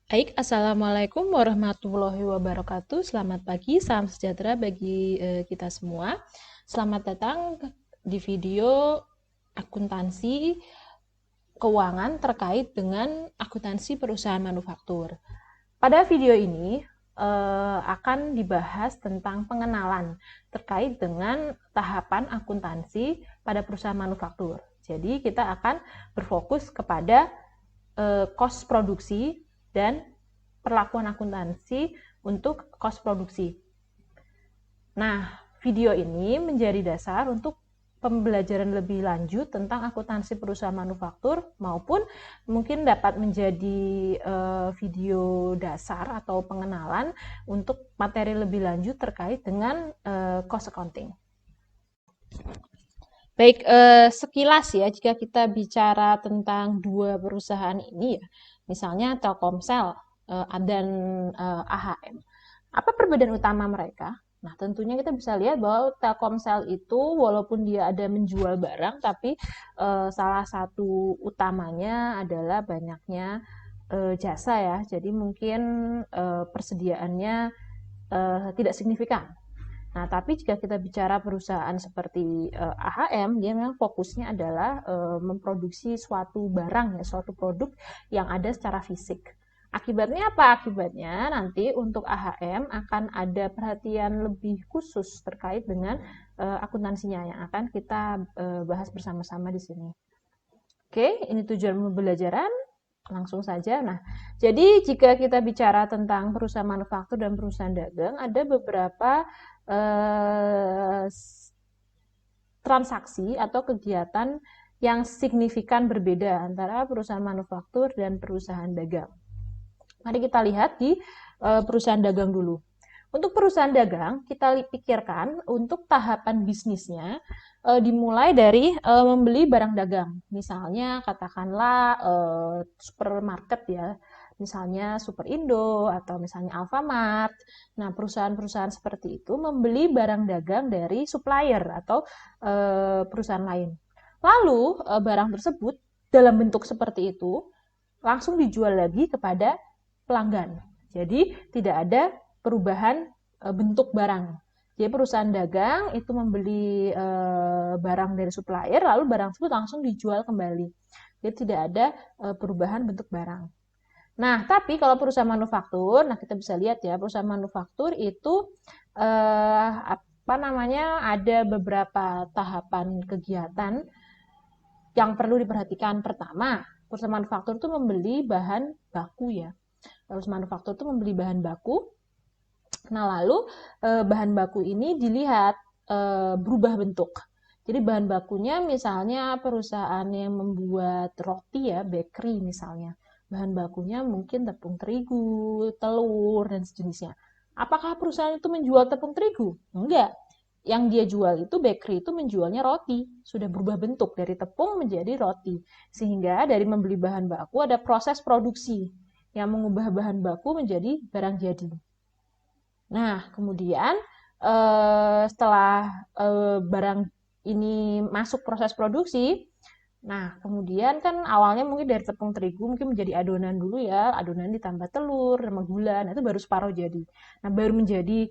Baik, Assalamualaikum warahmatullahi wabarakatuh. Selamat pagi, salam sejahtera bagi kita semua. Selamat datang di video akuntansi keuangan terkait dengan akuntansi perusahaan manufaktur. Pada video ini akan dibahas tentang pengenalan terkait dengan tahapan akuntansi pada perusahaan manufaktur. Jadi kita akan berfokus kepada cost produksi dan perlakuan akuntansi untuk cost produksi. Nah, video ini menjadi dasar untuk pembelajaran lebih lanjut tentang akuntansi perusahaan manufaktur maupun mungkin dapat menjadi video dasar atau pengenalan untuk materi lebih lanjut terkait dengan cost accounting. Baik, sekilas ya, jika kita bicara tentang dua perusahaan ini ya, misalnya Telkomsel dan AHM. Apa perbedaan utama mereka? Nah, tentunya kita bisa lihat bahwa Telkomsel itu walaupun dia ada menjual barang, tapi salah satu utamanya adalah banyaknya jasa ya. Jadi mungkin persediaannya tidak signifikan. Nah, tapi jika kita bicara perusahaan seperti AHM, dia memang fokusnya adalah memproduksi suatu barang ya, suatu produk yang ada secara fisik. Akibatnya apa? Akibatnya nanti untuk AHM akan ada perhatian lebih khusus terkait dengan akuntansinya yang akan kita bahas bersama-sama di sini. Oke, ini tujuan pembelajaran. Langsung saja. Nah, jadi jika kita bicara tentang perusahaan manufaktur dan perusahaan dagang, ada beberapa transaksi atau kegiatan yang signifikan berbeda antara perusahaan manufaktur dan perusahaan dagang. Mari kita lihat di perusahaan dagang dulu. Untuk perusahaan dagang, kita pikirkan untuk tahapan bisnisnya dimulai dari membeli barang dagang. Misalnya katakanlah supermarket ya, misalnya Superindo atau misalnya Alfamart. Nah, perusahaan-perusahaan seperti itu membeli barang dagang dari supplier atau perusahaan lain. Lalu barang tersebut dalam bentuk seperti itu langsung dijual lagi kepada pelanggan. Jadi tidak ada perubahan bentuk barang. Jadi perusahaan dagang itu membeli barang dari supplier, lalu barang tersebut langsung dijual kembali. Jadi tidak ada perubahan bentuk barang. Nah, tapi kalau perusahaan manufaktur, nah kita bisa lihat ya, perusahaan manufaktur itu ada beberapa tahapan kegiatan yang perlu diperhatikan. Pertama, perusahaan manufaktur itu membeli bahan baku ya. Perusahaan manufaktur itu membeli bahan baku. Nah, lalu bahan baku ini dilihat berubah bentuk. Jadi bahan bakunya misalnya perusahaan yang membuat roti ya, bakery misalnya. Bahan bakunya mungkin tepung terigu, telur, dan sejenisnya. Apakah perusahaan itu menjual tepung terigu? Enggak. Yang dia jual itu bakery itu menjualnya roti. Sudah berubah bentuk dari tepung menjadi roti. Sehingga dari membeli bahan baku ada proses produksi yang mengubah bahan baku menjadi barang jadi. Nah, kemudian setelah barang ini masuk proses produksi, nah kemudian kan awalnya mungkin dari tepung terigu mungkin menjadi adonan dulu ya, adonan ditambah telur sama gula, nah itu baru separuh jadi. Nah, baru menjadi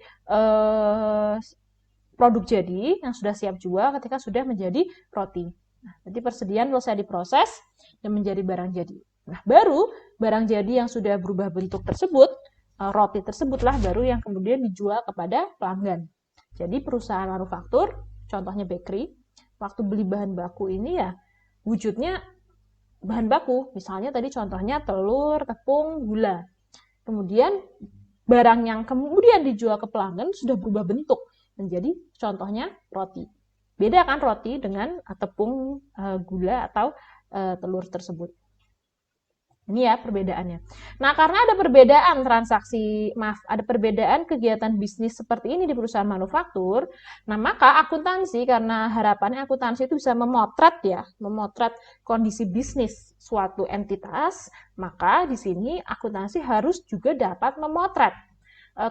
produk jadi yang sudah siap jual ketika sudah menjadi roti. Nah, jadi persediaan selesai diproses dan menjadi barang jadi. Nah, baru barang jadi yang sudah berubah bentuk tersebut, roti tersebutlah baru yang kemudian dijual kepada pelanggan. Jadi perusahaan manufaktur, contohnya bakery, waktu beli bahan baku ini ya wujudnya bahan baku. Misalnya tadi contohnya telur, tepung, gula. Kemudian barang yang kemudian dijual ke pelanggan sudah berubah bentuk menjadi contohnya roti. Beda kan roti dengan tepung, gula atau telur tersebut. Ini ya perbedaannya. Nah, karena ada perbedaan ada perbedaan kegiatan bisnis seperti ini di perusahaan manufaktur, nah maka akuntansi, karena harapannya akuntansi itu bisa memotret kondisi bisnis suatu entitas, maka di sini akuntansi harus juga dapat memotret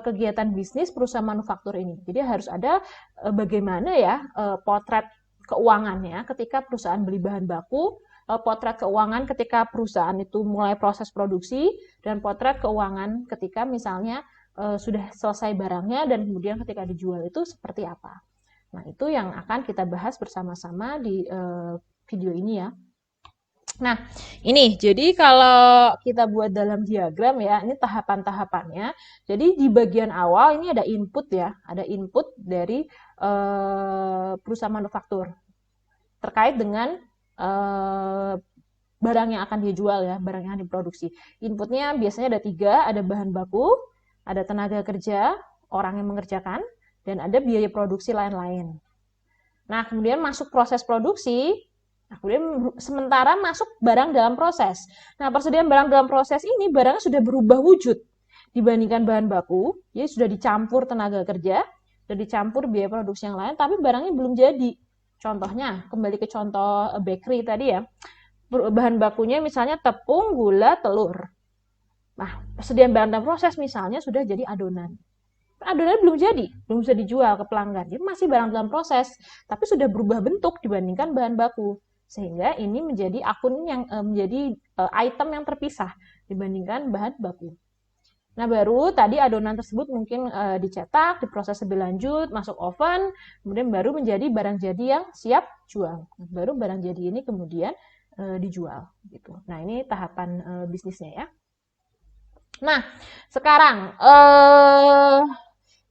kegiatan bisnis perusahaan manufaktur ini. Jadi harus ada bagaimana ya potret keuangannya ketika perusahaan beli bahan baku, potret keuangan ketika perusahaan itu mulai proses produksi, dan potret keuangan ketika misalnya sudah selesai barangnya dan kemudian ketika dijual itu seperti apa. Nah, itu yang akan kita bahas bersama-sama di video ini ya. Nah, ini jadi kalau kita buat dalam diagram ya, ini tahapan-tahapannya. Jadi di bagian awal ini ada input ya, ada input dari perusahaan manufaktur terkait dengan barang yang akan dijual ya, barang yang akan diproduksi. Inputnya biasanya ada 3, ada bahan baku, ada tenaga kerja, orang yang mengerjakan, dan ada biaya produksi lain-lain. Nah, kemudian masuk proses produksi, nah, kemudian sementara masuk barang dalam proses. Nah, persediaan barang dalam proses ini, barangnya sudah berubah wujud dibandingkan bahan baku, jadi sudah dicampur tenaga kerja, sudah dicampur biaya produksi yang lain, tapi barangnya belum jadi. Contohnya, kembali ke contoh bakery tadi ya, bahan bakunya misalnya tepung, gula, telur. Nah, persediaan barang dalam proses misalnya sudah jadi adonan. Adonan belum jadi, belum bisa dijual ke pelanggan. Jadi masih barang dalam proses, tapi sudah berubah bentuk dibandingkan bahan baku. Sehingga ini menjadi akun yang menjadi item yang terpisah dibandingkan bahan baku. Nah, baru tadi adonan tersebut mungkin dicetak, diproses lebih lanjut, masuk oven, kemudian baru menjadi barang jadi yang siap jual. Baru barang jadi ini kemudian dijual gitu. Nah, ini tahapan bisnisnya ya. Nah, sekarang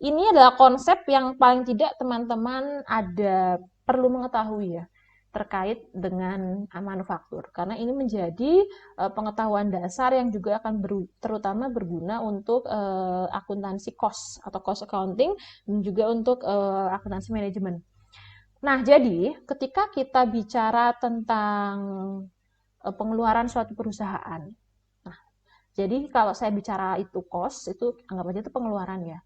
ini adalah konsep yang paling tidak teman-teman ada perlu mengetahui ya terkait dengan manufaktur, karena ini menjadi pengetahuan dasar yang juga akan terutama berguna untuk akuntansi cost atau cost accounting, dan juga untuk akuntansi manajemen. Nah, jadi ketika kita bicara tentang pengeluaran suatu perusahaan, nah, jadi kalau saya bicara itu cost, itu anggap aja itu pengeluaran ya.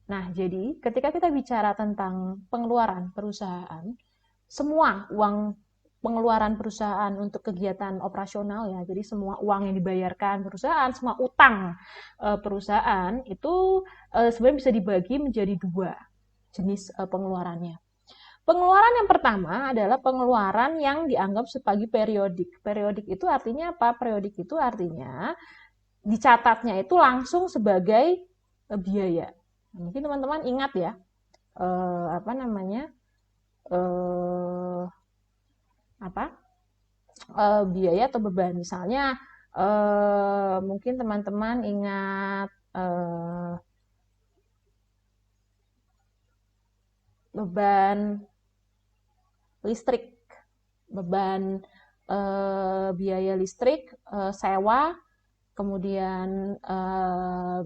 Nah, jadi ketika kita bicara tentang pengeluaran perusahaan, semua uang pengeluaran perusahaan untuk kegiatan operasional ya, jadi semua uang yang dibayarkan perusahaan, semua utang perusahaan itu sebenarnya bisa dibagi menjadi 2 jenis pengeluarannya. Pengeluaran yang pertama adalah pengeluaran yang dianggap sebagai periodik. Periodik itu artinya apa? Periodik itu artinya dicatatnya itu langsung sebagai biaya. Mungkin teman-teman ingat ya, biaya atau beban. Misalnya mungkin teman-teman ingat beban listrik, beban biaya listrik, sewa, kemudian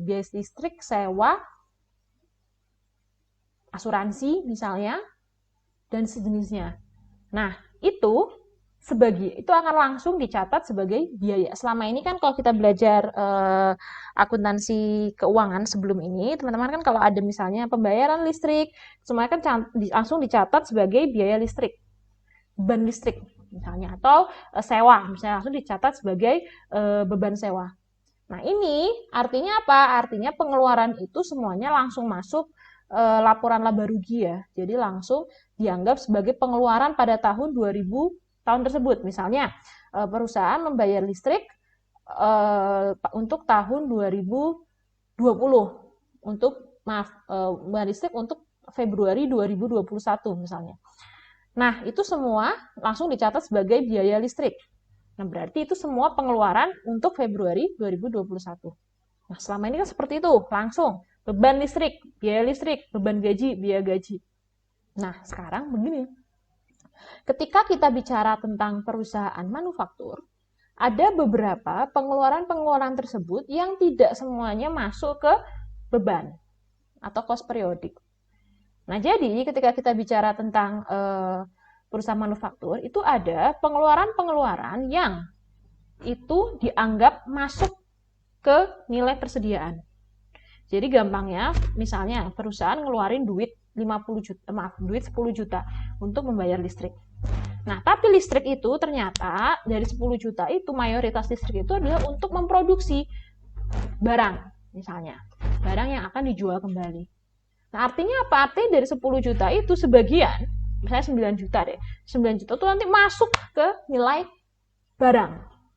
biaya listrik, sewa, asuransi misalnya, dan sejenisnya. Nah, itu akan langsung dicatat sebagai biaya. Selama ini kan kalau kita belajar akuntansi keuangan sebelum ini, teman-teman kan kalau ada misalnya pembayaran listrik, semuanya kan langsung dicatat sebagai biaya listrik, beban listrik misalnya, atau sewa misalnya langsung dicatat sebagai beban sewa. Nah, ini artinya apa? Artinya pengeluaran itu semuanya langsung masuk laporan laba rugi ya. Jadi langsung dianggap sebagai pengeluaran pada tahun 2000 tahun tersebut. Misalnya perusahaan membayar listrik untuk tahun 2020 membayar listrik untuk Februari 2021 misalnya. Nah, itu semua langsung dicatat sebagai biaya listrik. Nah, berarti itu semua pengeluaran untuk Februari 2021. Nah, selama ini kan seperti itu, langsung beban listrik, biaya listrik, beban gaji, biaya gaji. Nah, sekarang begini. Ketika kita bicara tentang perusahaan manufaktur, ada beberapa pengeluaran-pengeluaran tersebut yang tidak semuanya masuk ke beban atau cost periodik. Nah, jadi ketika kita bicara tentang perusahaan manufaktur, itu ada pengeluaran-pengeluaran yang itu dianggap masuk ke nilai persediaan. Jadi gampangnya, misalnya perusahaan ngeluarin duit 10 juta untuk membayar listrik. Nah, tapi listrik itu ternyata dari 10 juta itu mayoritas listrik itu adalah untuk memproduksi barang, misalnya. Barang yang akan dijual kembali. Nah, artinya apa? Artinya dari 10 juta itu sebagian, misalnya 9 juta deh. 9 juta itu nanti masuk ke nilai barang,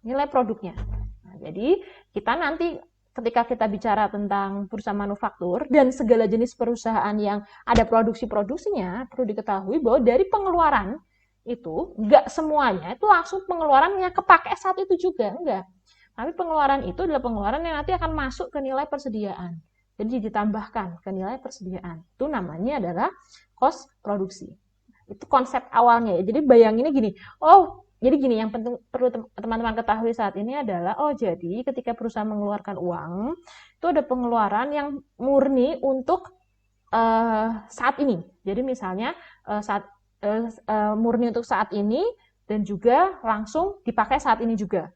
nilai produknya. Nah, jadi kita nanti ketika kita bicara tentang perusahaan manufaktur dan segala jenis perusahaan yang ada produksinya, perlu diketahui bahwa dari pengeluaran itu nggak semuanya itu langsung pengeluaran yang kepake saat itu juga, enggak. Tapi pengeluaran itu adalah pengeluaran yang nanti akan masuk ke nilai persediaan. Jadi ditambahkan ke nilai persediaan. Itu namanya adalah cost produksi. Itu konsep awalnya ya. Jadi bayanginnya gini, jadi gini, yang penting perlu teman-teman ketahui saat ini adalah, jadi ketika perusahaan mengeluarkan uang, itu ada pengeluaran yang murni untuk saat ini. Jadi misalnya murni untuk saat ini dan juga langsung dipakai saat ini juga.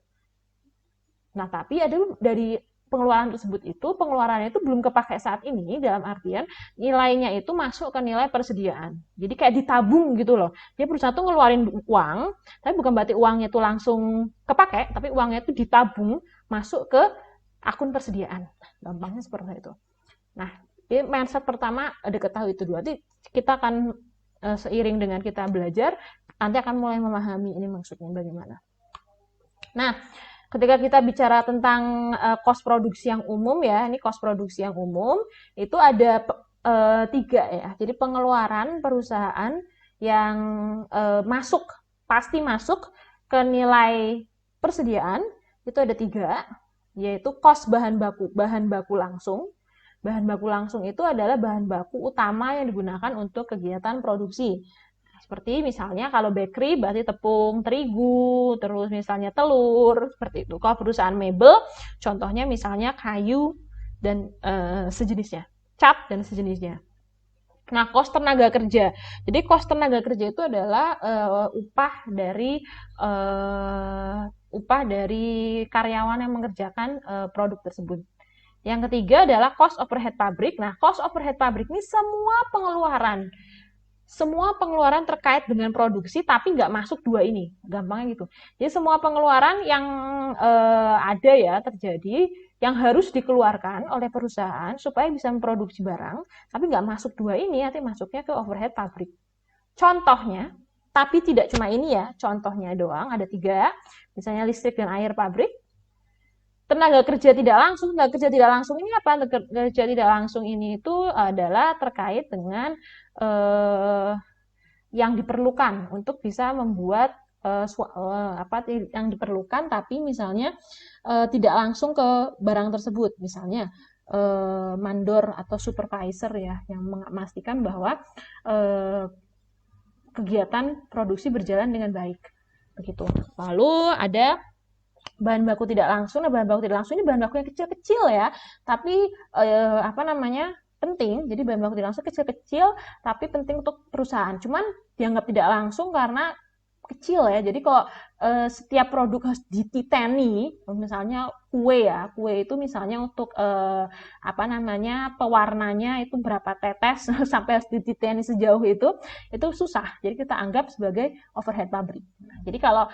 Nah, tapi ada dari pengeluaran tersebut pengeluarannya itu belum kepakai saat ini, dalam artian nilainya itu masuk ke nilai persediaan. Jadi kayak ditabung gitu loh. Jadi perusahaan tuh ngeluarin uang, tapi bukan berarti uangnya itu langsung kepakai, tapi uangnya itu ditabung masuk ke akun persediaan. Gampangnya seperti itu. Nah, ini mindset pertama diketahui itu dua. Nanti kita akan seiring dengan kita belajar, nanti akan mulai memahami ini maksudnya bagaimana. Nah, ketika kita bicara tentang cost produksi yang umum ya, ini cost produksi yang umum itu ada 3 ya. Jadi pengeluaran perusahaan yang pasti masuk ke nilai persediaan itu ada 3, yaitu cost bahan baku langsung. Bahan baku langsung itu adalah bahan baku utama yang digunakan untuk kegiatan produksi. Seperti misalnya kalau bakery berarti tepung terigu, terus misalnya telur, seperti itu. Kalau perusahaan mebel, contohnya misalnya kayu dan sejenisnya, cat dan sejenisnya. Nah, cost tenaga kerja. Jadi cost tenaga kerja itu adalah upah dari karyawan yang mengerjakan produk tersebut. Yang ketiga adalah cost overhead pabrik. Nah, cost overhead pabrik ini semua pengeluaran terkait dengan produksi tapi nggak masuk 2 ini, gampangnya gitu. Jadi semua pengeluaran yang ada ya terjadi yang harus dikeluarkan oleh perusahaan supaya bisa memproduksi barang, tapi nggak masuk 2 ini, nanti masuknya ke overhead pabrik. Contohnya, tapi tidak cuma ini ya, contohnya doang ada 3, misalnya listrik dan air pabrik. Tenaga kerja tidak langsung ini apa? Tenaga kerja tidak langsung ini itu adalah terkait dengan yang diperlukan untuk bisa membuat yang diperlukan tapi misalnya tidak langsung ke barang tersebut, misalnya mandor atau supervisor ya yang memastikan bahwa kegiatan produksi berjalan dengan baik begitu. Lalu ada bahan baku tidak langsung. Nah, bahan baku tidak langsung ini bahan baku yang kecil-kecil ya, tapi penting. Jadi bahan baku tidak langsung kecil-kecil tapi penting untuk perusahaan. Cuman dianggap tidak langsung karena kecil ya. Jadi kalau setiap produk harus dititeni, misalnya kue itu misalnya untuk pewarnanya itu berapa tetes sampai harus dititeni sejauh itu susah. Jadi kita anggap sebagai overhead pabrik. Nah, jadi kalau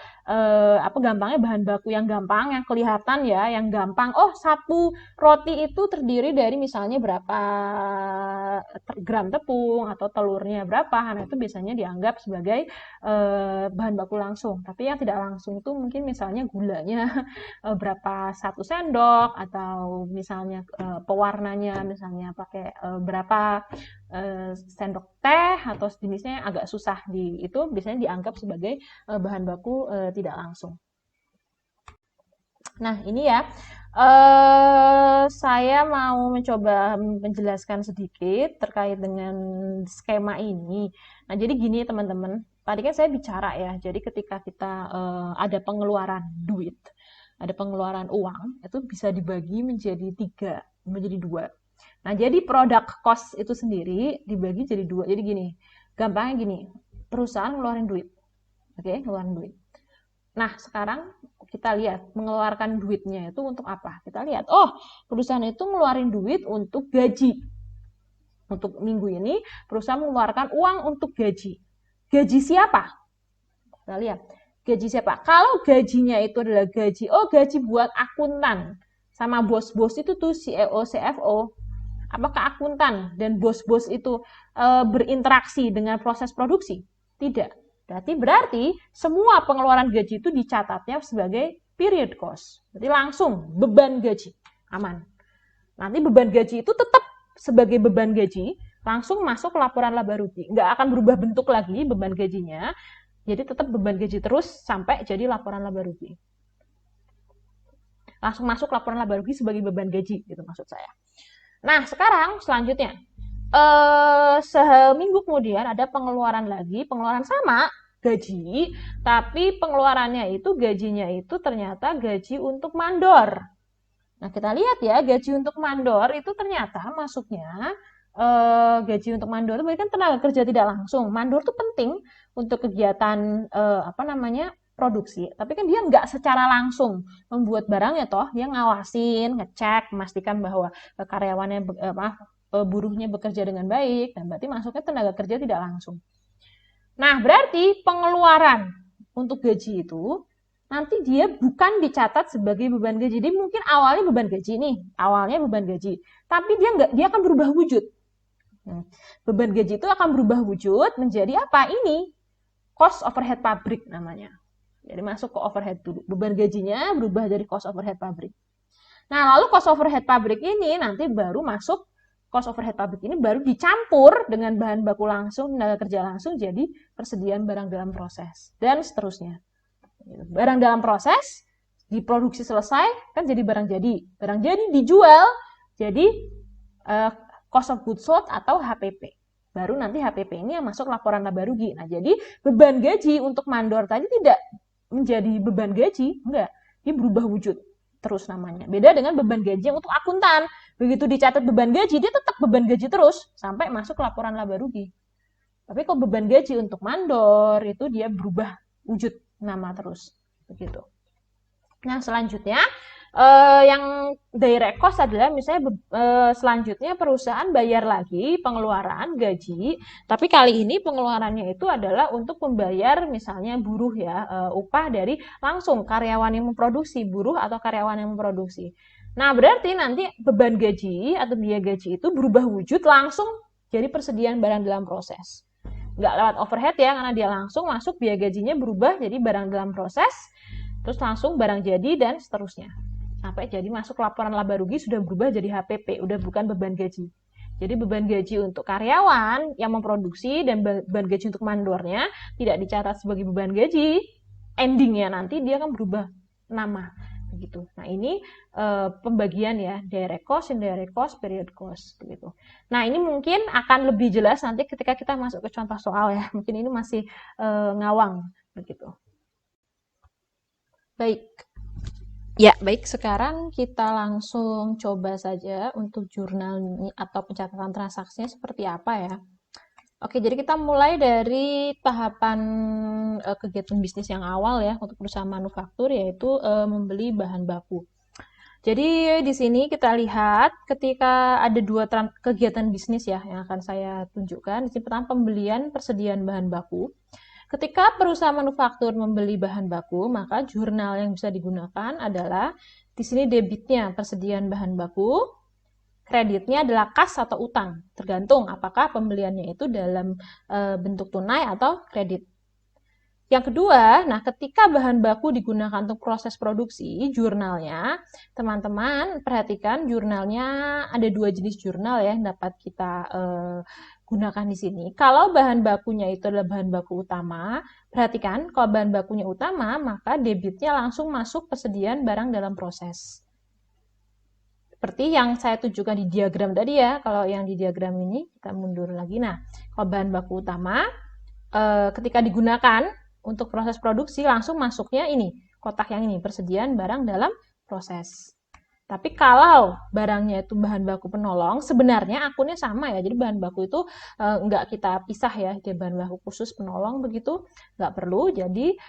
gampangnya bahan baku yang gampang, yang kelihatan ya, yang gampang. Satu roti itu terdiri dari misalnya berapa gram tepung atau telurnya berapa. Nah, itu biasanya dianggap sebagai bahan baku langsung. Tapi yang tidak langsung itu mungkin misalnya gulanya berapa 1 sendok atau misalnya pewarnanya misalnya pakai berapa sendok teh atau jenisnya agak susah itu biasanya dianggap sebagai bahan baku tidak langsung. Nah, ini ya saya mau mencoba menjelaskan sedikit terkait dengan skema ini. Nah, jadi gini teman-teman, tadi kan saya bicara ya, jadi ketika kita ada pengeluaran duit, ada pengeluaran uang, itu bisa dibagi menjadi 2. Nah, jadi produk cost itu sendiri dibagi jadi 2. Jadi gini, gampangnya gini, perusahaan ngeluarin duit. Oke, ngeluarin duit. Nah, sekarang kita lihat mengeluarkan duitnya itu untuk apa? Kita lihat, perusahaan itu ngeluarin duit untuk gaji. Untuk minggu ini, perusahaan mengeluarkan uang untuk gaji. Gaji siapa? Kita lihat, gaji siapa? Kalau gajinya itu adalah gaji buat akuntan. Sama bos-bos itu tuh CEO, CFO. Apakah akuntan dan bos-bos itu berinteraksi dengan proses produksi? Tidak. Berarti semua pengeluaran gaji itu dicatatnya sebagai period cost. Berarti langsung beban gaji, aman. Nanti beban gaji itu tetap sebagai beban gaji, langsung masuk laporan laba rugi. Nggak akan berubah bentuk lagi beban gajinya, jadi tetap beban gaji terus sampai jadi laporan laba rugi. Langsung masuk laporan laba rugi sebagai beban gaji, gitu maksud saya. Nah, sekarang selanjutnya. Seminggu kemudian ada pengeluaran lagi, pengeluaran sama, gaji, tapi pengeluarannya itu gajinya itu ternyata gaji untuk mandor. Nah, kita lihat ya, gaji untuk mandor itu ternyata masuknya gaji untuk mandor itu berarti kan tenaga kerja tidak langsung. Mandor itu penting untuk kegiatan produksi, tapi kan dia nggak secara langsung membuat barangnya toh, dia ngawasin, ngecek, memastikan bahwa karyawannya buruhnya bekerja dengan baik, dan berarti masuknya tenaga kerja tidak langsung. Nah, berarti pengeluaran untuk gaji itu nanti dia bukan dicatat sebagai beban gaji. Jadi mungkin awalnya beban gaji nih, tapi dia akan berubah wujud. Beban gaji itu akan berubah wujud menjadi apa? Ini cost overhead pabrik namanya. Jadi masuk ke overhead dulu. Beban gajinya berubah jadi cost overhead pabrik. Nah, lalu cost overhead pabrik ini nanti baru masuk, cost overhead pabrik ini baru dicampur dengan bahan baku langsung, tenaga kerja langsung, jadi persediaan barang dalam proses, dan seterusnya. Barang dalam proses, diproduksi selesai, kan jadi barang jadi. Barang jadi dijual, jadi cost of goods sold atau HPP. Baru nanti HPP ini yang masuk laporan laba rugi. Nah, jadi beban gaji untuk mandor tadi tidak menjadi beban gaji, enggak. Dia berubah wujud terus namanya. Beda dengan beban gaji yang untuk akuntan. Begitu dicatat beban gaji, dia tetap beban gaji terus sampai masuk laporan laba rugi. Tapi kalau beban gaji untuk mandor itu dia berubah wujud nama terus. Begitu. Nah, selanjutnya yang direct cost adalah misalnya selanjutnya perusahaan bayar lagi pengeluaran gaji, tapi kali ini pengeluarannya itu adalah untuk membayar misalnya buruh ya, upah dari langsung karyawan yang memproduksi, buruh atau karyawan yang memproduksi. Nah, berarti nanti beban gaji atau biaya gaji itu berubah wujud langsung jadi persediaan barang dalam proses. Nggak lewat overhead ya, karena dia langsung masuk, biaya gajinya berubah jadi barang dalam proses, terus langsung barang jadi dan seterusnya. Sampai jadi masuk laporan laba rugi sudah berubah jadi HPP, udah bukan beban gaji. Jadi beban gaji untuk karyawan yang memproduksi dan beban gaji untuk mandornya tidak dicatat sebagai beban gaji. Endingnya nanti dia akan berubah nama. Begitu. Nah, ini pembagian ya, direct cost, indirect cost, period cost begitu. Nah, ini mungkin akan lebih jelas nanti ketika kita masuk ke contoh soal ya. Mungkin ini masih ngawang begitu. Baik. Ya, baik. Sekarang kita langsung coba saja untuk jurnal atau pencatatan transaksinya seperti apa ya. Oke, jadi kita mulai dari tahapan kegiatan bisnis yang awal ya untuk perusahaan manufaktur, yaitu membeli bahan baku. Jadi di sini kita lihat ketika ada dua kegiatan bisnis ya yang akan saya tunjukkan. Di sini pertama pembelian persediaan bahan baku. Ketika perusahaan manufaktur membeli bahan baku, maka jurnal yang bisa digunakan adalah di sini debitnya persediaan bahan baku, kreditnya adalah kas atau utang, tergantung apakah pembeliannya itu dalam bentuk tunai atau kredit. Yang kedua, nah ketika bahan baku digunakan untuk proses produksi, jurnalnya, teman-teman perhatikan jurnalnya ada dua jenis jurnal ya yang dapat kita gunakan di sini. Kalau bahan bakunya itu adalah bahan baku utama, perhatikan kalau bahan bakunya utama, maka debitnya langsung masuk persediaan barang dalam proses. Seperti yang saya tunjukkan di diagram tadi ya, kalau yang di diagram ini kita mundur lagi. Nah, kalau bahan baku utama ketika digunakan untuk proses produksi langsung masuknya ini, kotak yang ini, persediaan barang dalam proses. Tapi kalau barangnya itu bahan baku penolong, sebenarnya akunnya sama ya. Jadi bahan baku itu nggak kita pisah ya, dia bahan baku khusus penolong begitu, nggak perlu. Jadi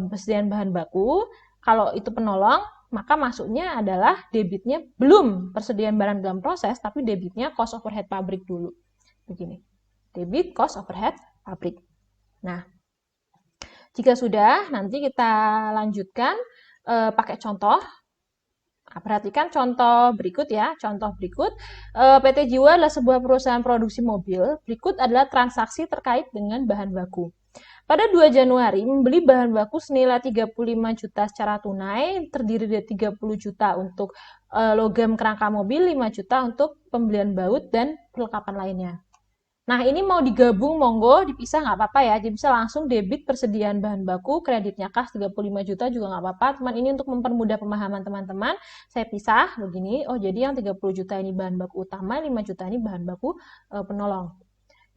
persediaan bahan baku, kalau itu penolong, maka masuknya adalah debitnya belum persediaan barang dalam proses, tapi debitnya cost overhead pabrik dulu. Begini, debit cost overhead pabrik. Nah, jika sudah, nanti kita lanjutkan pakai contoh. Nah, perhatikan contoh berikut ya. Contoh berikut, PT Jiwa adalah sebuah perusahaan produksi mobil. Berikut adalah transaksi terkait dengan bahan baku. Pada 2 Januari membeli bahan baku senilai 35 juta secara tunai, terdiri dari 30 juta untuk logam kerangka mobil, 5 juta untuk pembelian baut dan perlengkapan lainnya. Nah, ini mau digabung, monggo, dipisah nggak apa-apa ya. Jadi bisa langsung debit persediaan bahan baku, kreditnya kas 35 juta juga nggak apa-apa. Teman ini untuk mempermudah pemahaman teman-teman, saya pisah begini. Oh, jadi yang 30 juta ini bahan baku utama, 5 juta ini bahan baku penolong.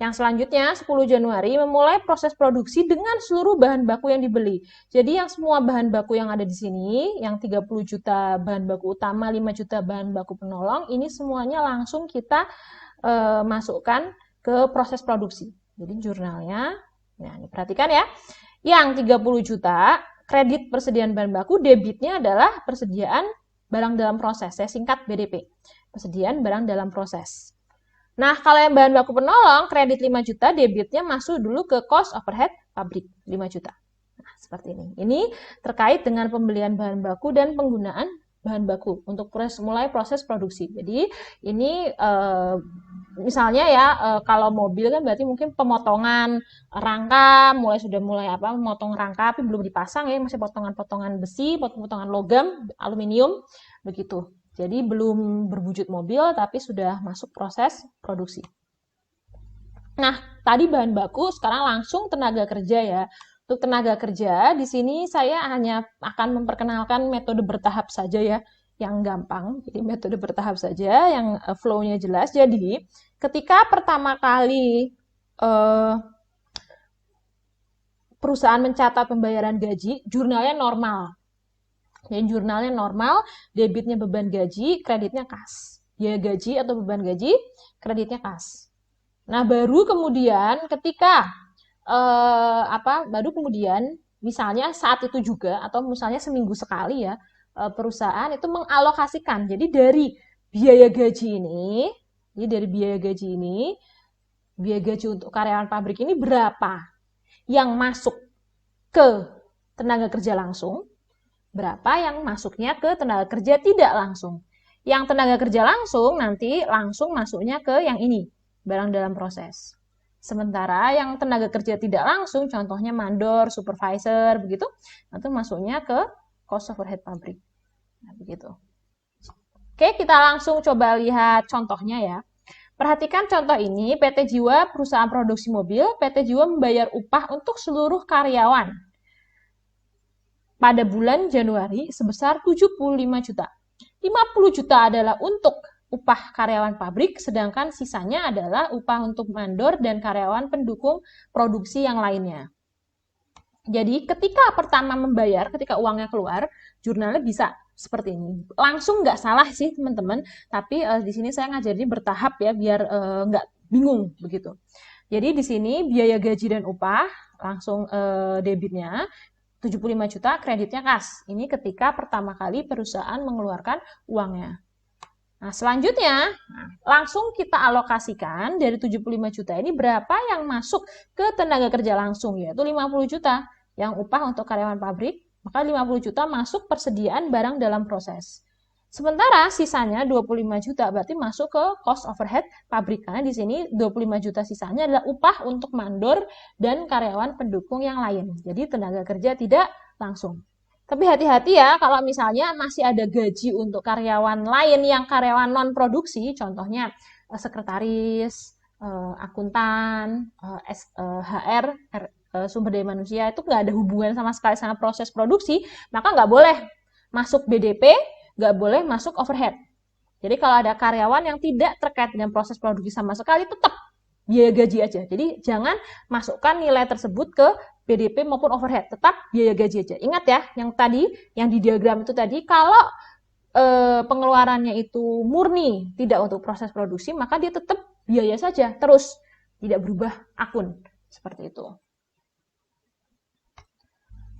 Yang selanjutnya, 10 Januari memulai proses produksi dengan seluruh bahan baku yang dibeli. Jadi yang semua bahan baku yang ada di sini, yang 30 juta bahan baku utama, 5 juta bahan baku penolong, ini semuanya langsung kita masukkan ke proses produksi. Jadi jurnalnya, nah ini perhatikan ya, yang 30 juta kredit persediaan bahan baku, debitnya adalah persediaan barang dalam proses, saya singkat BDP, persediaan barang dalam proses. Nah, kalau yang bahan baku penolong, kredit 5 juta, debitnya masuk dulu ke cost overhead pabrik, 5 juta. Nah, seperti ini. Ini terkait dengan pembelian bahan baku dan penggunaan bahan baku untuk mulai proses produksi. Jadi ini misalnya ya kalau mobil kan berarti mungkin pemotongan rangka sudah mulai memotong rangka tapi belum dipasang ya, masih potongan-potongan besi, potongan logam, aluminium begitu. Jadi belum berwujud mobil tapi sudah masuk proses produksi. Nah, tadi bahan baku, sekarang langsung tenaga kerja ya. Untuk tenaga kerja, di sini saya hanya akan memperkenalkan metode bertahap saja ya, yang gampang. Jadi metode bertahap saja, yang flow-nya jelas. Jadi, ketika pertama kali perusahaan mencatat pembayaran gaji, jurnalnya normal. Jadi jurnalnya normal, debitnya beban gaji, kreditnya kas. Biaya gaji atau beban gaji, kreditnya kas. Nah, baru kemudian ketika baru kemudian misalnya saat itu juga atau misalnya seminggu sekali ya perusahaan itu mengalokasikan. Jadi dari biaya gaji ini, biaya gaji untuk karyawan pabrik ini berapa yang masuk ke tenaga kerja langsung, berapa yang masuknya ke tenaga kerja tidak langsung. Yang tenaga kerja langsung nanti langsung masuknya ke yang ini, barang dalam proses. Sementara yang tenaga kerja tidak langsung, contohnya mandor, supervisor, begitu, itu masuknya ke cost overhead pabrik. Nah, begitu. Oke, kita langsung coba lihat contohnya ya. Perhatikan contoh ini, PT Jiwa perusahaan produksi mobil, PT Jiwa membayar upah untuk seluruh karyawan pada bulan Januari sebesar 75 juta. 50 juta adalah untuk upah karyawan pabrik, sedangkan sisanya adalah upah untuk mandor dan karyawan pendukung produksi yang lainnya. Jadi ketika pertama membayar, ketika uangnya keluar, jurnalnya bisa seperti ini. Langsung nggak salah sih teman-teman, tapi di sini saya ngajarin bertahap ya, biar nggak bingung begitu. Jadi di sini biaya gaji dan upah, langsung debitnya 75 juta, kreditnya kas. Ini ketika pertama kali perusahaan mengeluarkan uangnya. Nah, selanjutnya, langsung kita alokasikan dari 75 juta ini berapa yang masuk ke tenaga kerja langsung, yaitu 50 juta. Yang upah untuk karyawan pabrik, maka 50 juta masuk persediaan barang dalam proses. Sementara sisanya 25 juta berarti masuk ke cost overhead pabrik. Karena di sini 25 juta sisanya adalah upah untuk mandor dan karyawan pendukung yang lain. Jadi tenaga kerja tidak langsung. Tapi hati-hati ya, kalau misalnya masih ada gaji untuk karyawan lain yang karyawan non-produksi, contohnya sekretaris, akuntan, HR, sumber daya manusia, itu nggak ada hubungan sama sekali sama proses produksi, maka nggak boleh masuk BDP, nggak boleh masuk overhead. Jadi kalau ada karyawan yang tidak terkait dengan proses produksi sama sekali, tetap biaya gaji aja. Jadi jangan masukkan nilai tersebut ke BDP maupun overhead, tetap biaya gaji aja. Ingat ya, yang tadi, yang di diagram itu tadi, kalau pengeluarannya itu murni tidak untuk proses produksi, maka dia tetap biaya saja, terus tidak berubah akun, seperti itu.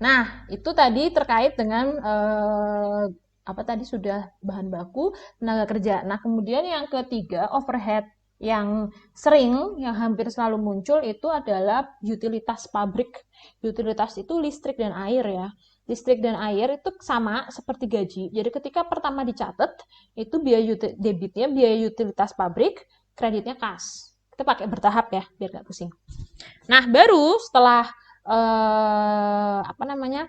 Nah, itu tadi terkait dengan sudah bahan baku, tenaga kerja. Nah, kemudian yang ketiga, overhead. Yang sering, yang hampir selalu muncul itu adalah utilitas pabrik. Utilitas itu listrik dan air ya. Listrik dan air itu sama seperti gaji. Jadi ketika pertama dicatat, itu biaya debitnya biaya utilitas pabrik, kreditnya kas. Kita pakai bertahap ya, biar nggak pusing. Nah, baru setelah apa namanya,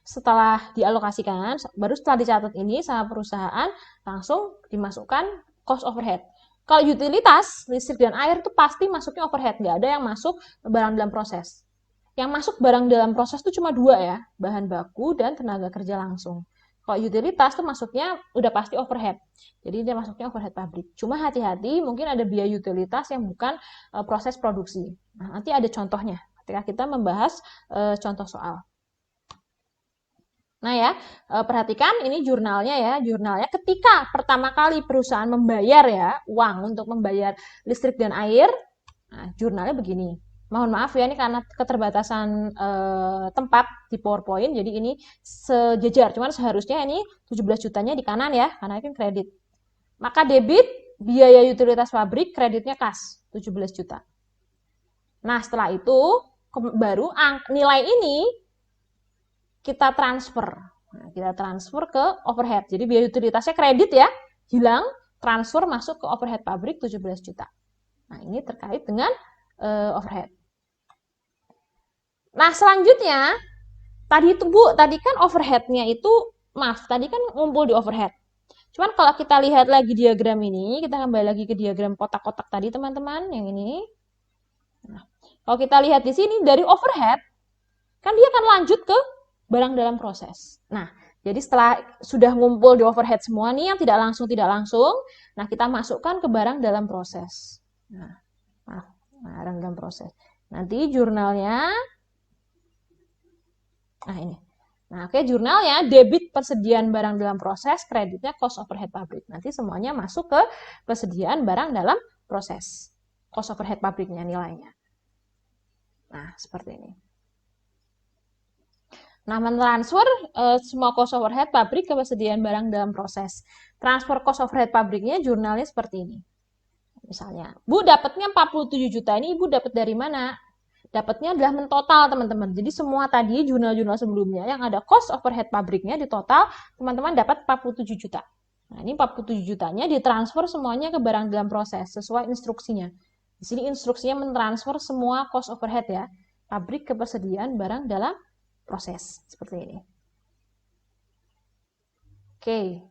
setelah dialokasikan, baru setelah dicatat ini sama perusahaan, langsung dimasukkan cost overhead. Kalau utilitas, listrik dan air itu pasti masuknya overhead, nggak ada yang masuk barang dalam proses. Yang masuk barang dalam proses itu cuma 2 ya, bahan baku dan tenaga kerja langsung. Kalau utilitas tuh masuknya udah pasti overhead. Jadi dia masuknya overhead pabrik. Cuma hati-hati, mungkin ada biaya utilitas yang bukan proses produksi. Nah, nanti ada contohnya ketika kita membahas contoh soal. Nah ya, perhatikan ini jurnalnya ya. Jurnalnya ketika pertama kali perusahaan membayar ya, uang untuk membayar listrik dan air, nah, jurnalnya begini. Mohon maaf ya, ini karena keterbatasan tempat di PowerPoint, jadi ini sejajar. Cuman seharusnya ini 17 jutanya di kanan ya, karena ini kredit. Maka debit, biaya utilitas pabrik, kreditnya kas, 17 juta. Nah, setelah itu, baru nilai ini kita transfer. Nah, kita transfer ke overhead. Jadi biaya utilitasnya kredit ya, hilang, transfer masuk ke overhead pabrik 17 juta. Nah, ini terkait dengan overhead. Nah, selanjutnya, tadi itu Bu, tadi kan overhead-nya itu, maaf, tadi kan ngumpul di overhead. Cuman kalau kita lihat lagi diagram ini, kita kembali lagi ke diagram kotak-kotak tadi teman-teman, yang ini. Nah, kalau kita lihat di sini, dari overhead, kan dia akan lanjut ke barang dalam proses. Nah, jadi setelah sudah ngumpul di overhead semua nih, yang tidak langsung, nah kita masukkan ke barang dalam proses. Nah, barang dalam proses. Nanti jurnalnya, nah ini. Nah, oke, jurnalnya debit persediaan barang dalam proses, kreditnya cost overhead pabrik. Nanti semuanya masuk ke persediaan barang dalam proses. Cost overhead pabriknya nilainya. Nah, seperti ini. Nah, mentransfer semua cost overhead pabrik ke persediaan barang dalam proses. Transfer cost overhead pabriknya jurnalnya seperti ini. Misalnya, Bu dapatnya 47 juta, ini Ibu dapat dari mana? Dapatnya adalah mentotal teman-teman. Jadi semua tadi jurnal-jurnal sebelumnya yang ada cost overhead pabriknya di total, teman-teman dapat 47 juta. Nah, ini 47 jutanya ditransfer semuanya ke barang dalam proses sesuai instruksinya. Di sini instruksinya mentransfer semua cost overhead ya, pabrik ke persediaan barang dalam proses seperti ini. Oke.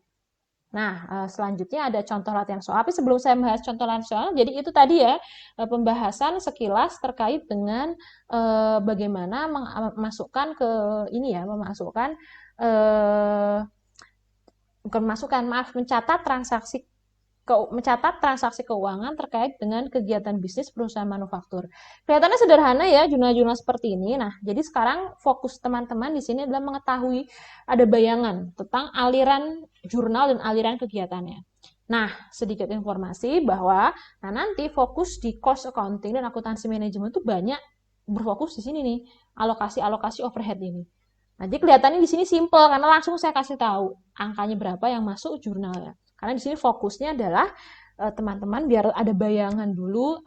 Nah, selanjutnya ada contoh latihan soal. Tapi sebelum saya membahas contoh latihan soal, jadi itu tadi ya pembahasan sekilas terkait dengan bagaimana memasukkan ke ini ya, mencatat transaksi keuangan terkait dengan kegiatan bisnis perusahaan manufaktur. Kelihatannya sederhana ya jurnal-jurnal seperti ini. Nah, jadi sekarang fokus teman-teman di sini adalah mengetahui ada bayangan tentang aliran jurnal dan aliran kegiatannya. Nah, sedikit informasi bahwa nanti fokus di cost accounting dan akuntansi manajemen itu banyak berfokus di sini nih, alokasi-alokasi overhead ini. Nanti kelihatannya di sini simple karena langsung saya kasih tahu angkanya berapa yang masuk jurnalnya. Karena di sini fokusnya adalah teman-teman biar ada bayangan dulu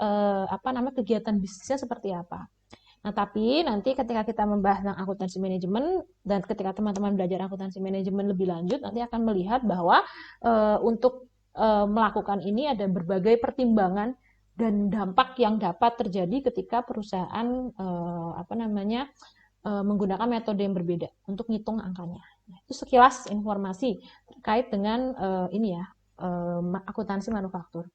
kegiatan bisnisnya seperti apa. Nah, tapi nanti ketika kita membahas tentang akuntansi manajemen dan ketika teman-teman belajar akuntansi manajemen lebih lanjut, nanti akan melihat bahwa untuk melakukan ini ada berbagai pertimbangan dan dampak yang dapat terjadi ketika perusahaan menggunakan metode yang berbeda untuk ngitung angkanya. Nah, itu sekilas informasi terkait dengan akuntansi manufaktur.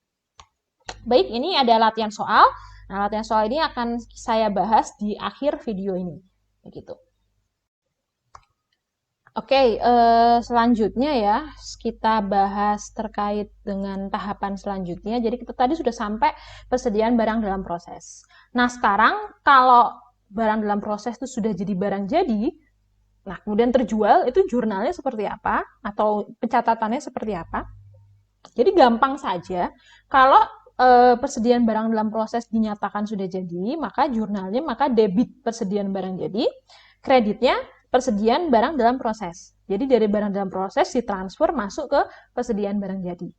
Baik, ini ada latihan soal. Nah, latihan soal ini akan saya bahas di akhir video ini. Begitu. Oke, selanjutnya ya, kita bahas terkait dengan tahapan selanjutnya. Jadi kita tadi sudah sampai persediaan barang dalam proses. Nah, sekarang kalau barang dalam proses itu sudah jadi barang jadi, nah kemudian terjual, itu jurnalnya seperti apa atau pencatatannya seperti apa. Jadi gampang saja, kalau persediaan barang dalam proses dinyatakan sudah jadi, maka jurnalnya, maka debit persediaan barang jadi, kreditnya persediaan barang dalam proses. Jadi dari barang dalam proses ditransfer masuk ke persediaan barang jadi.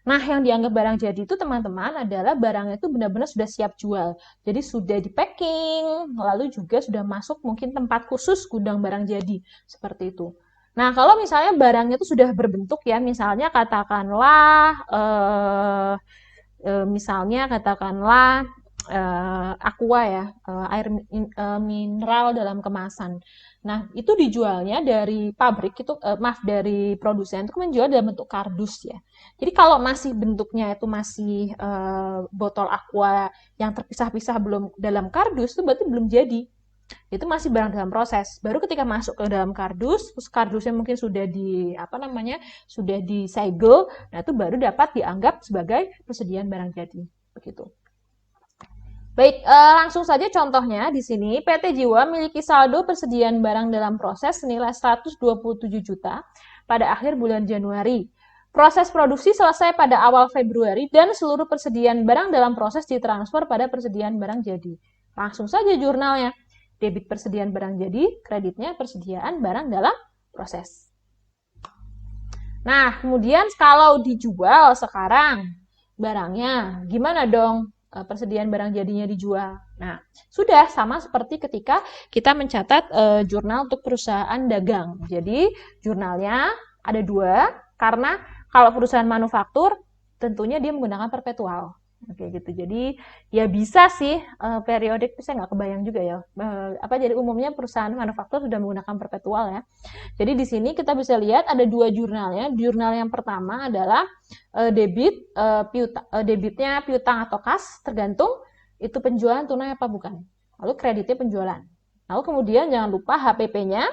Nah, yang dianggap barang jadi itu teman-teman adalah barangnya itu benar-benar sudah siap jual. Jadi sudah di packing, lalu juga sudah masuk mungkin tempat khusus gudang barang jadi, seperti itu. Nah, kalau misalnya barangnya itu sudah berbentuk ya, misalnya katakanlah aqua ya, air mineral dalam kemasan. Nah, itu dijualnya dari pabrik itu, dari produsen itu menjual dalam bentuk kardus ya. Jadi kalau masih bentuknya itu masih botol aqua yang terpisah-pisah belum dalam kardus itu berarti belum jadi. Itu masih barang dalam proses. Baru ketika masuk ke dalam kardus, terus kardusnya mungkin sudah sudah disegel, nah itu baru dapat dianggap sebagai persediaan barang jadi. Begitu. Baik, langsung saja contohnya di sini. PT Jiwa memiliki saldo persediaan barang dalam proses senilai 127 juta pada akhir bulan Januari. Proses produksi selesai pada awal Februari dan seluruh persediaan barang dalam proses ditransfer pada persediaan barang jadi. Langsung saja jurnalnya. Debit persediaan barang jadi, kreditnya persediaan barang dalam proses. Nah, kemudian kalau dijual sekarang barangnya, gimana dong? Persediaan barang jadinya dijual. Nah, sudah sama seperti ketika kita mencatat jurnal untuk perusahaan dagang. Jadi, jurnalnya ada 2, karena kalau perusahaan manufaktur, tentunya dia menggunakan perpetual. Oke gitu. Jadi ya bisa sih periodik, saya nggak kebayang juga ya. Jadi umumnya perusahaan manufaktur sudah menggunakan perpetual ya. Jadi di sini kita bisa lihat ada 2 jurnalnya. Jurnal yang pertama adalah debitnya piutang atau kas, tergantung itu penjualan tunai apa bukan. Lalu kreditnya penjualan. Lalu kemudian jangan lupa HPP-nya,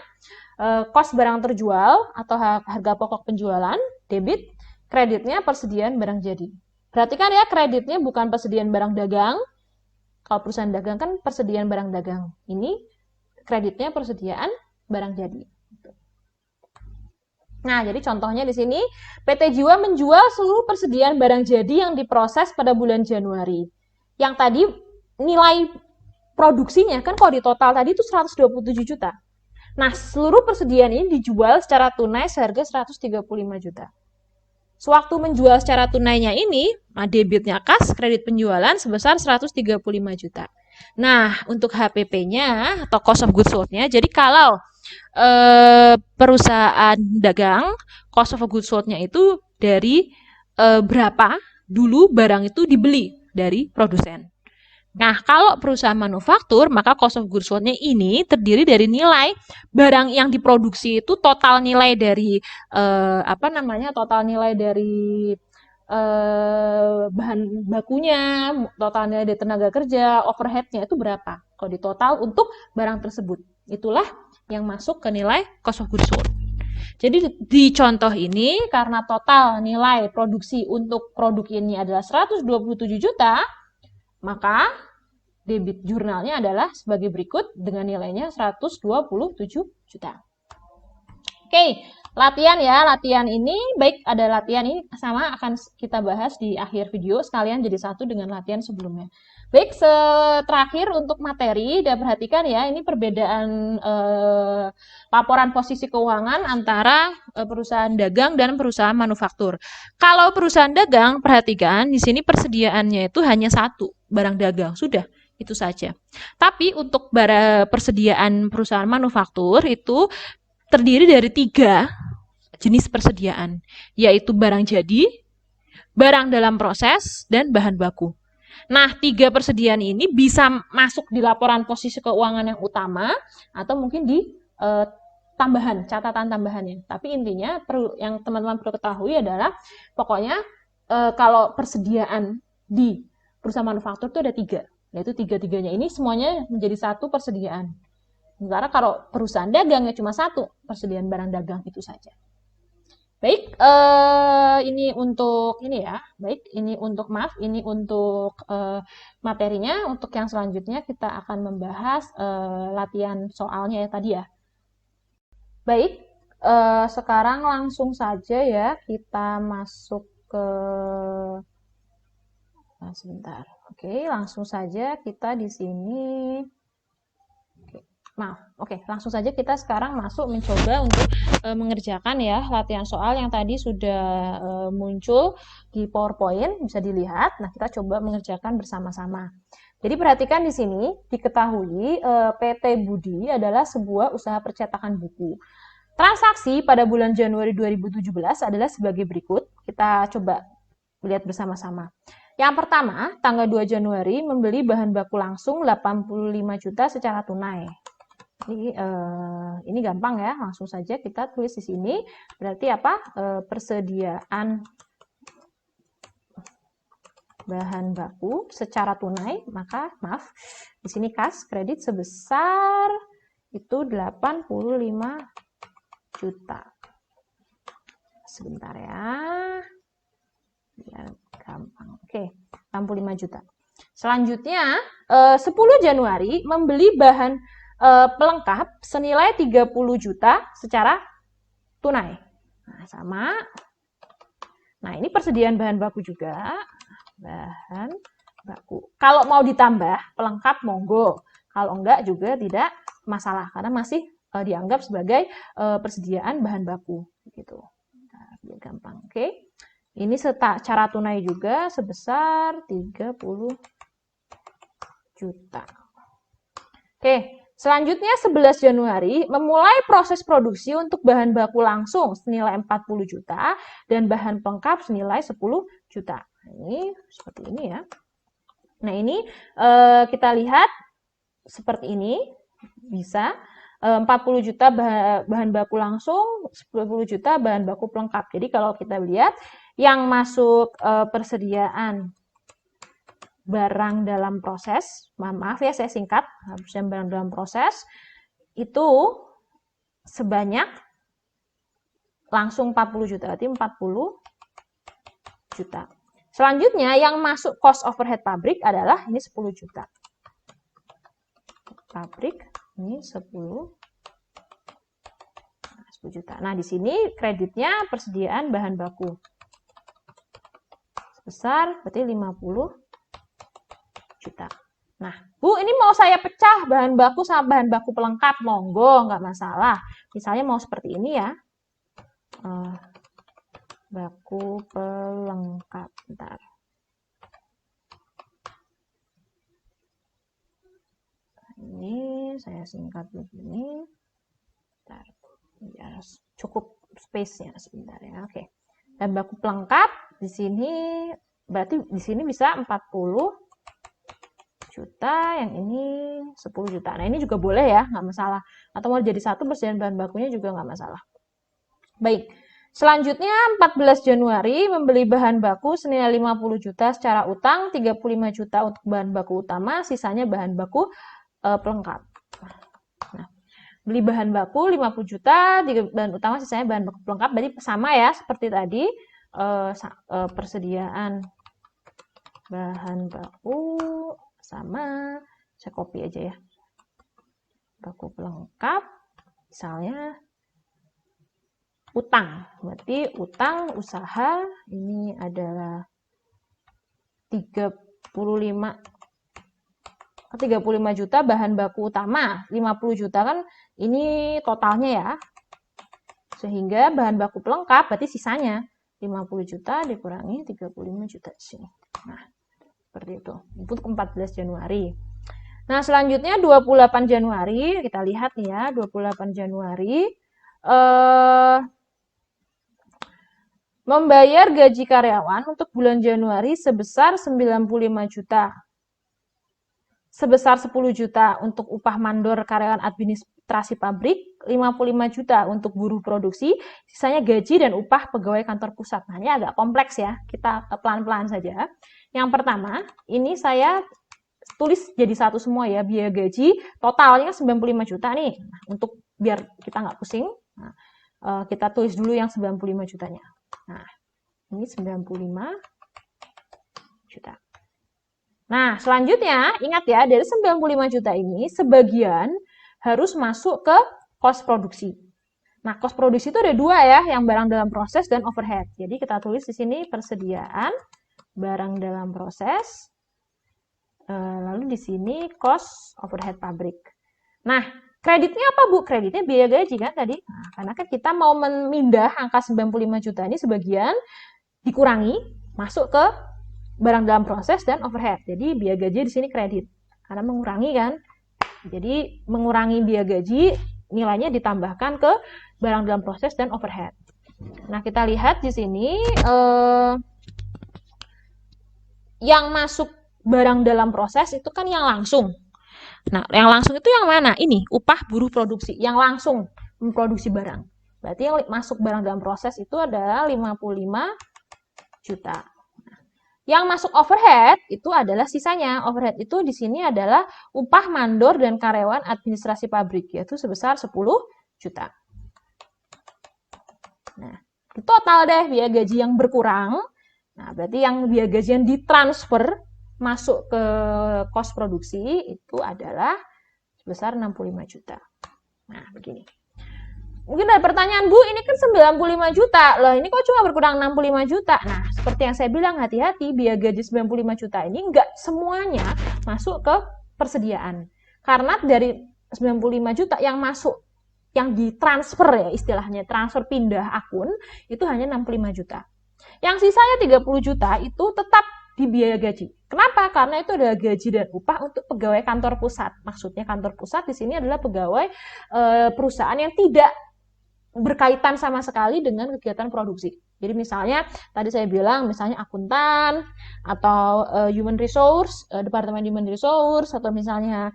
kos barang terjual atau harga pokok penjualan, debit, kreditnya persediaan barang jadi. Perhatikan ya, kreditnya bukan persediaan barang dagang. Kalau perusahaan dagang kan persediaan barang dagang. Ini kreditnya persediaan barang jadi. Nah, jadi contohnya di sini, PT Jiwa menjual seluruh persediaan barang jadi yang diproses pada bulan Januari. Yang tadi nilai produksinya, kan kalau di total tadi itu 127 juta. Nah, seluruh persediaan ini dijual secara tunai seharga 135 juta. Sewaktu menjual secara tunainya ini, debitnya kas, kredit penjualan sebesar 135 juta. Nah, untuk HPP-nya atau cost of goods sold-nya, jadi kalau perusahaan dagang, cost of goods sold-nya itu dari berapa dulu barang itu dibeli dari produsen. Nah, kalau perusahaan manufaktur, maka cost of goods sold-nya ini terdiri dari nilai barang yang diproduksi itu total nilai dari total nilai dari bahan bakunya, total nilai dari tenaga kerja, overhead-nya itu berapa. Kalau di total untuk barang tersebut. Itulah yang masuk ke nilai cost of goods sold. Jadi di contoh ini, karena total nilai produksi untuk produk ini adalah 127 juta, maka debit jurnalnya adalah sebagai berikut dengan nilainya 127 juta. Oke, latihan ya. Latihan ini, baik ada latihan ini sama akan kita bahas di akhir video, sekalian jadi satu dengan latihan sebelumnya. Baik, terakhir untuk materi, dan perhatikan ya, ini perbedaan laporan posisi keuangan antara perusahaan dagang dan perusahaan manufaktur. Kalau perusahaan dagang, perhatikan di sini persediaannya itu hanya 1, barang dagang, sudah. Itu saja. Tapi untuk persediaan perusahaan manufaktur itu terdiri dari 3 jenis persediaan, yaitu barang jadi, barang dalam proses, dan bahan baku. Nah, 3 persediaan ini bisa masuk di laporan posisi keuangan yang utama atau mungkin di tambahan, catatan tambahannya. Tapi intinya yang teman-teman perlu ketahui adalah pokoknya kalau persediaan di perusahaan manufaktur itu ada 3. Yaitu 3-3-nya ini semuanya menjadi 1 persediaan. Sementara kalau perusahaan dagangnya cuma 1 persediaan barang dagang itu saja. Baik, ini untuk ini ya. Baik, ini untuk materinya. Untuk yang selanjutnya kita akan membahas latihan soalnya ya tadi ya. Baik, sekarang langsung saja ya kita masuk ke sebentar. Oke, langsung saja kita di sini. Langsung saja kita sekarang masuk mencoba untuk mengerjakan ya latihan soal yang tadi sudah muncul di PowerPoint, bisa dilihat. Nah, kita coba mengerjakan bersama-sama. Jadi perhatikan di sini, diketahui PT Budi adalah sebuah usaha percetakan buku. Transaksi pada bulan Januari 2017 adalah sebagai berikut. Kita coba lihat bersama-sama. Yang pertama, tanggal 2 Januari membeli bahan baku langsung 85 juta secara tunai. Ini gampang ya, langsung saja kita tulis di sini. Berarti apa? Persediaan bahan baku secara tunai, maka maaf, di sini kas kredit sebesar itu 85 juta. Sebentar ya, biar gampang. Oke, 65 juta. Selanjutnya, 10 Januari membeli bahan pelengkap senilai 30 juta secara tunai. Nah, sama. Nah, ini persediaan bahan baku juga. Bahan baku. Kalau mau ditambah pelengkap monggo. Kalau enggak juga tidak masalah karena masih dianggap sebagai persediaan bahan baku gitu. Nah, biar gampang. Oke. Ini secara tunai juga sebesar 30 juta. Oke, selanjutnya 11 Januari memulai proses produksi untuk bahan baku langsung senilai 40 juta dan bahan pelengkap senilai 10 juta. Ini seperti ini ya. Nah, ini kita lihat seperti ini. Bisa 40 juta bahan baku langsung, 10 juta bahan baku pelengkap. Jadi kalau kita lihat yang masuk persediaan barang dalam proses, maaf ya saya singkat, harusnya barang dalam proses, itu sebanyak langsung 40 juta, berarti 40 juta. Selanjutnya yang masuk cost overhead pabrik adalah ini 10 juta. Pabrik ini 10 juta. Nah, di sini kreditnya persediaan bahan baku. Sebesar berarti 50 juta. Nah, Bu, ini mau saya pecah bahan baku sama bahan baku pelengkap, monggo, nggak masalah. Misalnya mau seperti ini ya. Baku pelengkap. Bentar. Ini saya singkat begini. Bentar. Biar cukup space-nya sebentar ya. Oke. Dan baku pelengkap di sini berarti di sini bisa 40 juta, yang ini 10 juta. Nah, ini juga boleh ya, nggak masalah. Atau mau jadi satu persediaan bahan bakunya juga nggak masalah. Baik. Selanjutnya 14 Januari membeli bahan baku senilai 50 juta secara utang, 35 juta untuk bahan baku utama, sisanya bahan baku pelengkap. Nah, beli bahan baku 50 juta, bahan utama sisanya bahan baku pelengkap, berarti sama ya seperti tadi persediaan bahan baku sama, saya copy aja ya. Baku pelengkap, misalnya utang, berarti utang usaha ini adalah 35 juta bahan baku utama, 50 juta kan ini totalnya ya. Sehingga bahan baku pelengkap berarti sisanya 50 juta dikurangi 35 juta sini. Nah, seperti itu. Untuk 14 Januari. Nah, selanjutnya 28 Januari, kita lihat nih ya, 28 Januari membayar gaji karyawan untuk bulan Januari sebesar 95 juta. Sebesar 10 juta untuk upah mandor karyawan administrasi pabrik, 55 juta untuk buruh produksi, sisanya gaji dan upah pegawai kantor pusat. Nah, ini agak kompleks ya, kita pelan-pelan saja. Yang pertama, ini saya tulis jadi satu semua ya, biaya gaji totalnya 95 juta nih. Nah, untuk biar kita nggak pusing, nah, kita tulis dulu yang 95 jutanya. Nah, ini 95 juta. Nah, selanjutnya, ingat ya, dari 95 juta ini, sebagian harus masuk ke cost produksi. Nah, cost produksi itu ada dua ya, yang barang dalam proses dan overhead. Jadi, kita tulis di sini persediaan barang dalam proses, lalu di sini cost overhead pabrik. Nah, kreditnya apa, Bu? Kreditnya biaya gaji kan tadi? Nah, karena kan kita mau memindah angka 95 juta ini sebagian dikurangi, masuk ke barang dalam proses dan overhead. Jadi biaya gaji di sini kredit. Karena mengurangi kan. Jadi mengurangi biaya gaji, nilainya ditambahkan ke barang dalam proses dan overhead. Nah, kita lihat di sini yang masuk barang dalam proses itu kan yang langsung. Nah, yang langsung itu yang mana? Ini, upah buruh produksi, yang langsung memproduksi barang. Berarti yang masuk barang dalam proses itu adalah 55 juta. Yang masuk overhead itu adalah sisanya. Overhead itu di sini adalah upah mandor dan karyawan administrasi pabrik, yaitu sebesar 10 juta. Nah, total deh biaya gaji yang berkurang. Nah, berarti yang biaya gaji yang ditransfer masuk ke kos produksi itu adalah sebesar 65 juta. Nah, begini. Mungkin ada pertanyaan, Bu, ini kan 95 juta. Loh, ini kok cuma berkurang 65 juta? Nah, seperti yang saya bilang, hati-hati, biaya gaji 95 juta ini nggak semuanya masuk ke persediaan. Karena dari 95 juta yang masuk, yang ditransfer ya istilahnya, transfer pindah akun, itu hanya 65 juta. Yang sisanya 30 juta itu tetap di biaya gaji. Kenapa? Karena itu adalah gaji dan upah untuk pegawai kantor pusat. Maksudnya kantor pusat di sini adalah pegawai perusahaan yang tidak berkaitan sama sekali dengan kegiatan produksi. Jadi misalnya tadi saya bilang misalnya akuntan atau human resource, departemen human resource, atau misalnya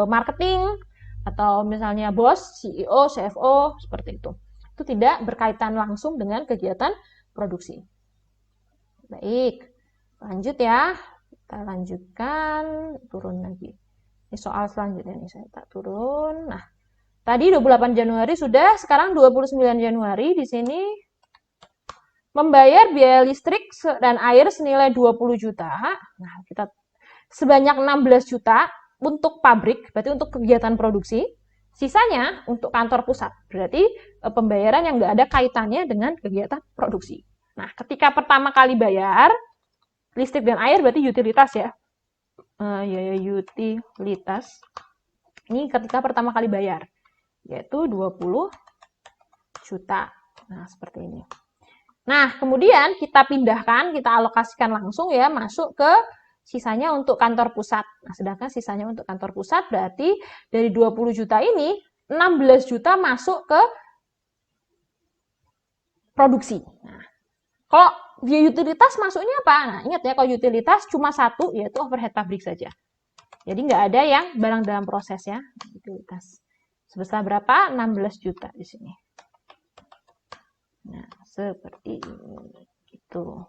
marketing, atau misalnya bos, CEO, CFO, seperti itu. Itu tidak berkaitan langsung dengan kegiatan produksi. Baik, lanjut ya. Kita lanjutkan, turun lagi. Ini soal selanjutnya nih, saya tak turun. Nah, tadi 28 Januari sudah, sekarang 29 Januari di sini membayar biaya listrik dan air senilai 20 juta. Nah, kita sebanyak 16 juta untuk pabrik, berarti untuk kegiatan produksi. Sisanya untuk kantor pusat, berarti pembayaran yang nggak ada kaitannya dengan kegiatan produksi. Nah, ketika pertama kali bayar, listrik dan air berarti utilitas ya. Utilitas. Ini ketika pertama kali bayar, yaitu 20 juta. Nah, seperti ini. Nah, kemudian kita pindahkan, kita alokasikan langsung ya, masuk ke sisanya untuk kantor pusat. Nah, sedangkan sisanya untuk kantor pusat berarti dari 20 juta ini, 16 juta masuk ke produksi. Nah, kalau biaya utilitas masuknya apa? Nah, ingat ya, kalau utilitas cuma satu, yaitu overhead pabrik saja. Jadi nggak ada yang barang dalam proses ya, utilitas. Sebesar berapa? 16 juta di sini. Nah, seperti ini. Gitu.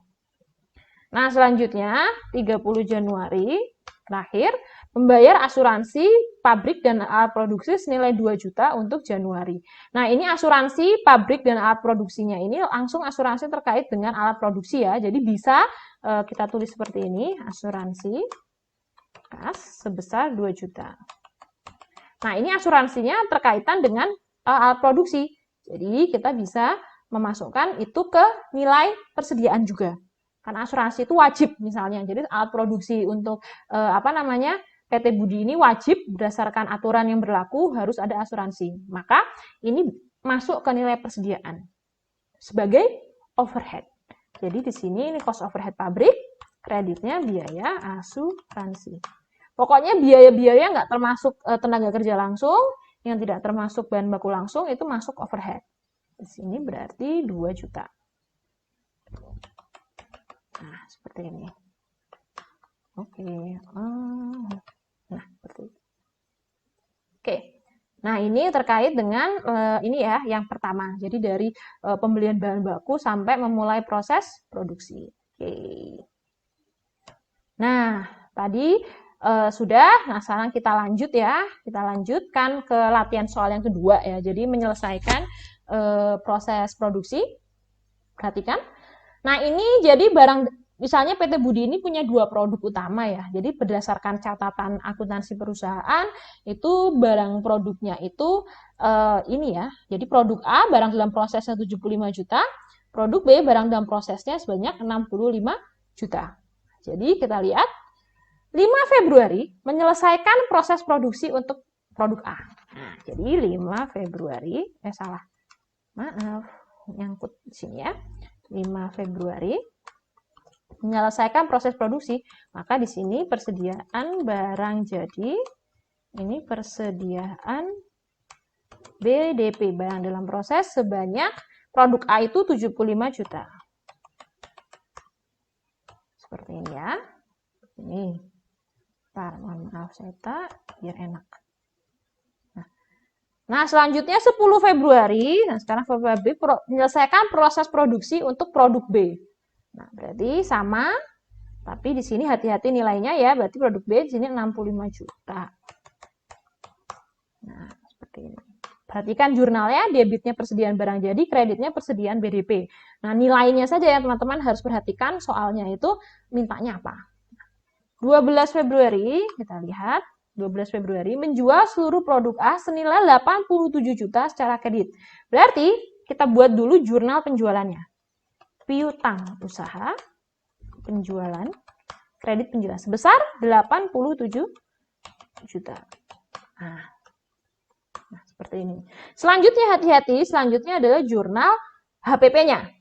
Nah, selanjutnya 30 Januari terakhir membayar asuransi pabrik dan alat produksi senilai 2 juta untuk Januari. Nah, ini asuransi pabrik dan alat produksinya ini langsung asuransi terkait dengan alat produksi ya. Jadi bisa kita tulis seperti ini, asuransi kas sebesar 2 juta. Nah, ini asuransinya terkaitan dengan alat produksi. Jadi, kita bisa memasukkan itu ke nilai persediaan juga. Karena asuransi itu wajib misalnya. Jadi, alat produksi untuk PT Budi ini wajib berdasarkan aturan yang berlaku harus ada asuransi. Maka, ini masuk ke nilai persediaan sebagai overhead. Jadi, di sini ini cost overhead pabrik, kreditnya biaya asuransi. Pokoknya biaya-biaya nggak termasuk tenaga kerja langsung, yang tidak termasuk bahan baku langsung, itu masuk overhead. Di sini berarti 2 juta. Nah, seperti ini. Oke. Nah, seperti itu. Oke. Nah, ini terkait dengan ini ya, yang pertama. Jadi dari pembelian bahan baku sampai memulai proses produksi. Oke. Nah, tadi sudah, nah sekarang kita lanjut ya, kita lanjutkan ke latihan soal yang kedua ya, jadi menyelesaikan proses produksi, perhatikan. Nah ini jadi barang, misalnya PT Budi ini punya 2 produk utama ya, jadi berdasarkan catatan akuntansi perusahaan, itu barang produknya itu ini ya, jadi produk A barang dalam prosesnya 75 juta, produk B barang dalam prosesnya sebanyak 65 juta. Jadi kita lihat, 5 Februari menyelesaikan proses produksi untuk produk A. Nah, jadi 5 Februari, maaf, nyangkut di sini ya. 5 Februari menyelesaikan proses produksi, maka di sini persediaan barang jadi, ini persediaan BDP, barang dalam proses sebanyak produk A itu 75 juta. seperti ini ya. Ini. Ntar, mohon maaf saya tak biar enak. Nah, selanjutnya 10 Februari. Nah, sekarang Februari menyelesaikan proses produksi untuk produk B. Nah, berarti sama. Tapi di sini hati-hati nilainya ya. Berarti produk B di sini 65 juta. Nah, seperti ini. Perhatikan jurnalnya, debitnya persediaan barang jadi, kreditnya persediaan BDP. Nah, nilainya saja ya teman-teman harus perhatikan soalnya itu mintanya apa. 12 Februari, kita lihat. 12 Februari menjual seluruh produk A senilai 87 juta secara kredit. Berarti kita buat dulu jurnal penjualannya. Piutang usaha, penjualan, kredit penjualan sebesar 87 juta. Nah, seperti ini. Selanjutnya hati-hati, selanjutnya adalah jurnal HPP-nya.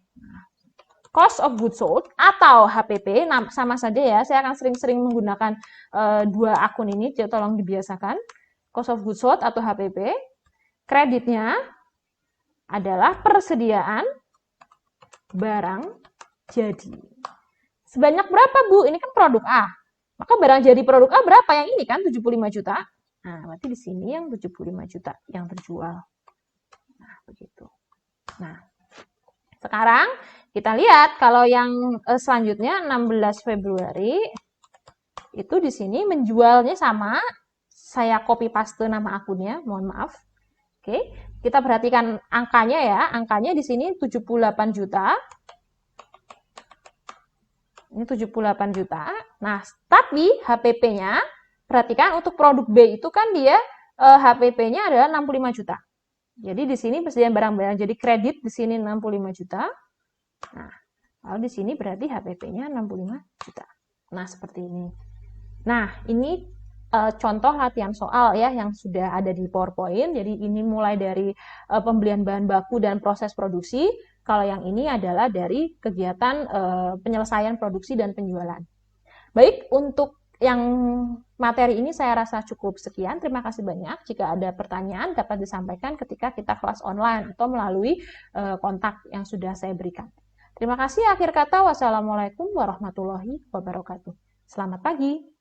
Cost of goods sold atau HPP, sama saja ya, saya akan sering-sering menggunakan dua akun ini, jadi tolong dibiasakan. Cost of goods sold atau HPP, kreditnya adalah persediaan barang jadi. Sebanyak berapa Bu? Ini kan produk A. Maka barang jadi produk A berapa? Yang ini kan 75 juta. Nah, berarti di sini yang 75 juta yang terjual. Nah, begitu. Nah, sekarang kita lihat kalau yang selanjutnya 16 Februari itu di sini menjualnya sama. Saya copy paste nama akunnya, mohon maaf. Oke, kita perhatikan angkanya ya. Angkanya di sini 78 juta. Ini 78 juta. Nah, tapi HPP-nya perhatikan untuk produk B itu kan dia HPP-nya adalah 65 juta. Jadi di sini persediaan barang-barang jadi kredit di sini 65 juta. Nah, lalu di sini berarti HPP-nya 65 juta. Nah, seperti ini. Nah, ini contoh latihan soal ya yang sudah ada di PowerPoint. Jadi ini mulai dari pembelian bahan baku dan proses produksi. Kalau yang ini adalah dari kegiatan penyelesaian produksi dan penjualan. Baik, untuk yang materi ini saya rasa cukup sekian. Terima kasih banyak. Jika ada pertanyaan dapat disampaikan ketika kita kelas online atau melalui kontak yang sudah saya berikan. Terima kasih. Akhir kata, wassalamualaikum warahmatullahi wabarakatuh. Selamat pagi.